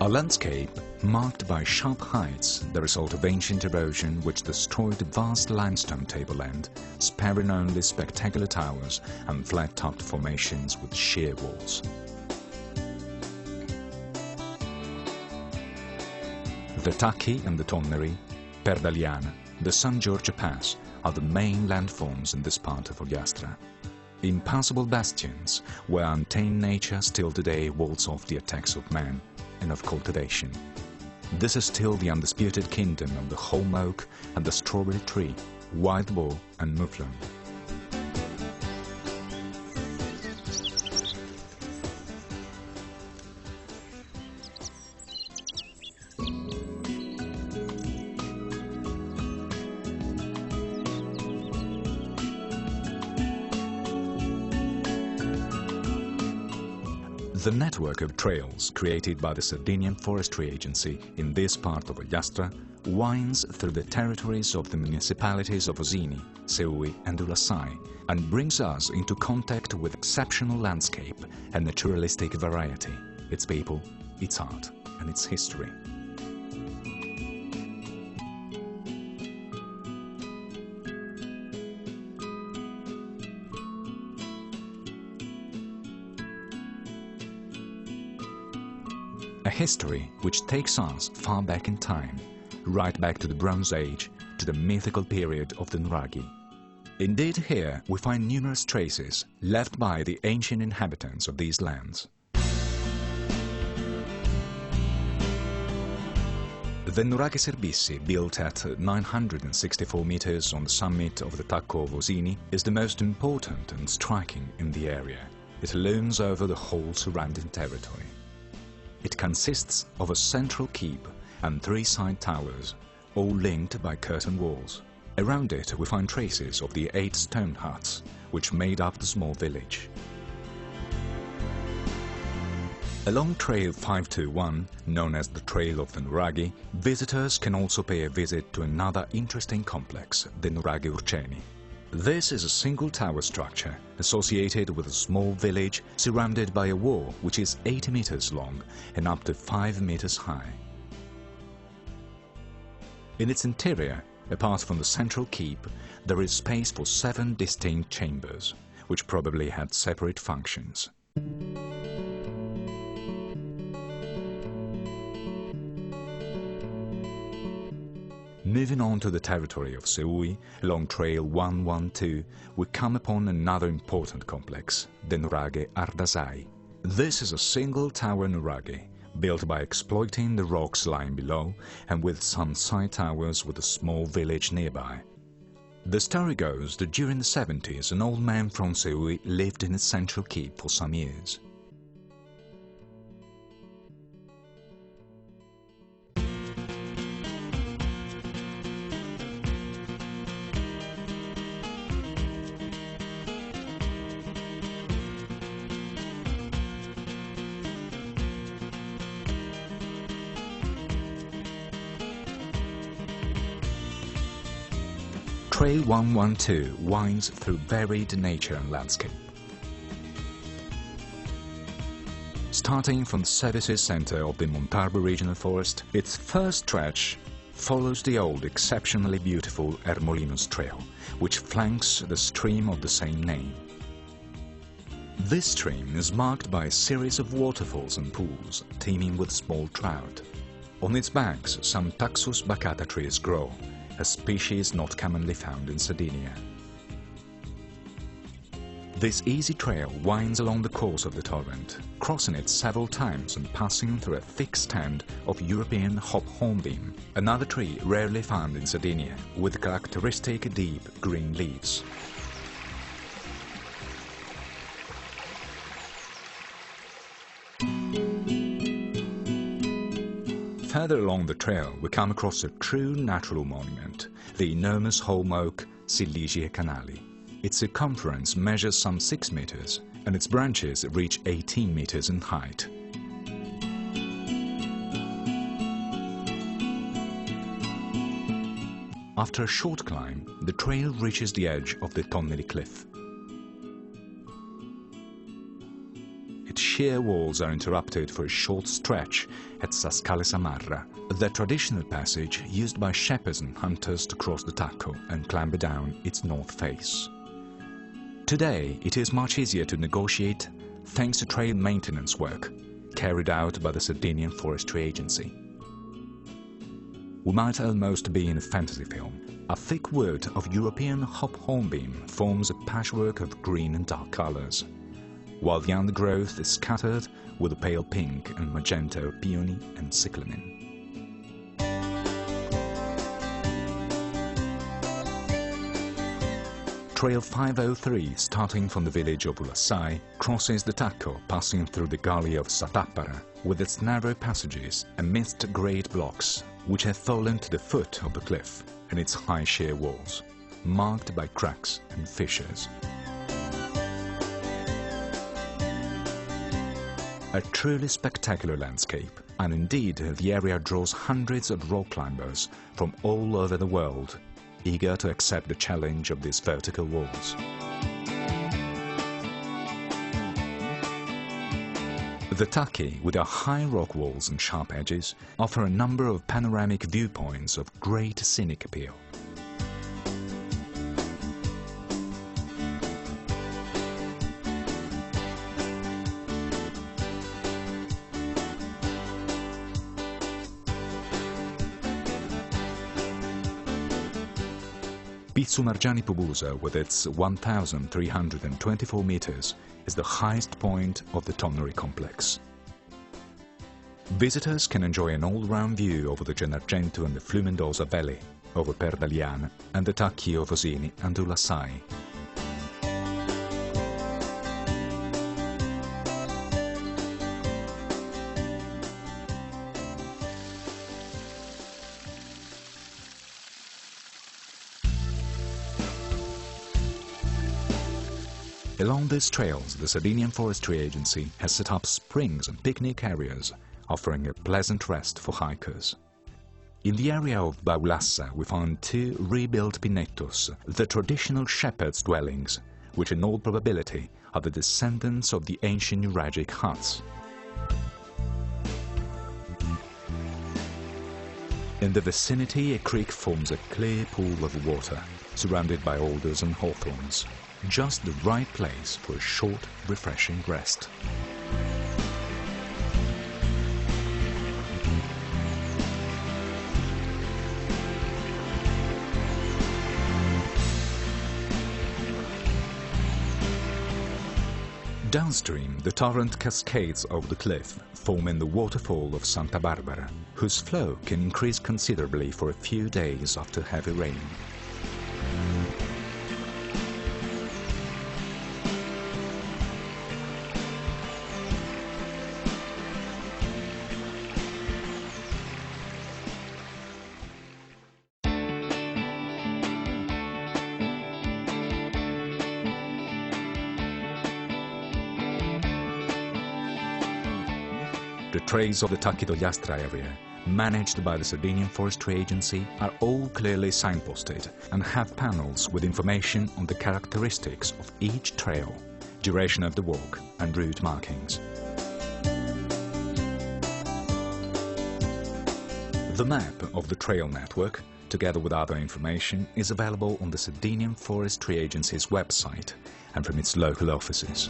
A landscape marked by sharp heights, the result of ancient erosion which destroyed vast limestone tableland, sparing only spectacular towers and flat-topped formations with sheer walls. The Tacchi and the Tonneri, Perdaliana, the San Giorgio Pass are the main landforms in this part of Ogliastra. Impassable bastions where untamed nature still today walls off the attacks of man and of cultivation. This is still the undisputed kingdom of the holm oak and the strawberry tree, wild boar and mouflon. The network of trails created by the Sardinian Forestry Agency in this part of Ogliastra winds through the territories of the municipalities of Osini, Seui and Ulassai and brings us into contact with exceptional landscape and naturalistic variety, its people, its art and its history. A history which takes us far back in time, right back to the Bronze Age, to the mythical period of the Nuraghi. Indeed, here we find numerous traces left by the ancient inhabitants of these lands. The Nuraghi Servizi, built at 964 meters on the summit of the Tacco of Osini, is the most important and striking in the area. It looms over the whole surrounding territory. It consists of a central keep and 3 side towers, all linked by curtain walls. Around it we find traces of the 8 stone huts, which made up the small village. Along Trail 521, known as the Trail of the Nuraghi, visitors can also pay a visit to another interesting complex, the Nuraghi Urceni. This is a single tower structure associated with a small village surrounded by a wall which is 80 meters long and up to 5 meters high. In its interior, apart from the central keep, there is space for 7 distinct chambers, which probably had separate functions. Moving on to the territory of Seui, along Trail 112, we come upon another important complex, the Nuraghi Ardasai. This is a single tower Nuraghi, built by exploiting the rocks lying below and with some side towers with a small village nearby. The story goes that during the 70s an old man from Seui lived in its central keep for some years. Trail 112 winds through varied nature and landscape. Starting from the services center of the Montalbo Regional Forest, its first stretch follows the old, exceptionally beautiful Ermolinos Trail, which flanks the stream of the same name. This stream is marked by a series of waterfalls and pools teeming with small trout. On its banks, some Taxus baccata trees grow, a species not commonly found in Sardinia. This easy trail winds along the course of the torrent, crossing it several times and passing through a thick stand of European hop hornbeam, another tree rarely found in Sardinia, with characteristic deep green leaves. Further along the trail we come across a true natural monument, the enormous holm oak Siligi canali. Its circumference measures some 6 meters and its branches reach 18 meters in height. After a short climb, the trail reaches the edge of the Tonneri cliff. Its sheer walls are interrupted for a short stretch at Sascale Samarra, the traditional passage used by shepherds and hunters to cross the Tacco and clamber down its north face. Today, it is much easier to negotiate thanks to trail maintenance work carried out by the Sardinian Forestry Agency. We might almost be in a fantasy film. A thick wood of European hop hornbeam forms a patchwork of green and dark colors, while the undergrowth is scattered with the pale pink and magenta of peony and cyclamen. Trail 503, starting from the village of Ulassai, crosses the Tacco, passing through the gully of Satappara, with its narrow passages amidst great blocks, which have fallen to the foot of the cliff and its high sheer walls, marked by cracks and fissures. A truly spectacular landscape, and indeed the area draws hundreds of rock climbers from all over the world, eager to accept the challenge of these vertical walls. The Tacchi, with their high rock walls and sharp edges, offer a number of panoramic viewpoints of great scenic appeal. Pizzo Margiani Pubusa, with its 1,324 meters, is the highest point of the Tonnery complex. Visitors can enjoy an all-round view over the Gennargentu and the Flumendosa Valley, over Perdaliana and the Tacchi of Osini and Ulassai. Along these trails, the Sardinian Forestry Agency has set up springs and picnic areas, offering a pleasant rest for hikers. In the area of Baulassa, we found two rebuilt pinnetos, the traditional shepherds' dwellings, which in all probability are the descendants of the ancient nuragic huts. In the vicinity, a creek forms a clear pool of water, surrounded by alders and hawthorns. Just the right place for a short, refreshing rest. Downstream, the torrent cascades over the cliff, forming the waterfall of Santa Barbara, whose flow can increase considerably for a few days after heavy rain. The trails of the Tacchi d'Ogliastra area, managed by the Sardinian Forestry Agency, are all clearly signposted and have panels with information on the characteristics of each trail, duration of the walk and route markings. The map of the trail network, together with other information, is available on the Sardinian Forestry Agency's website and from its local offices.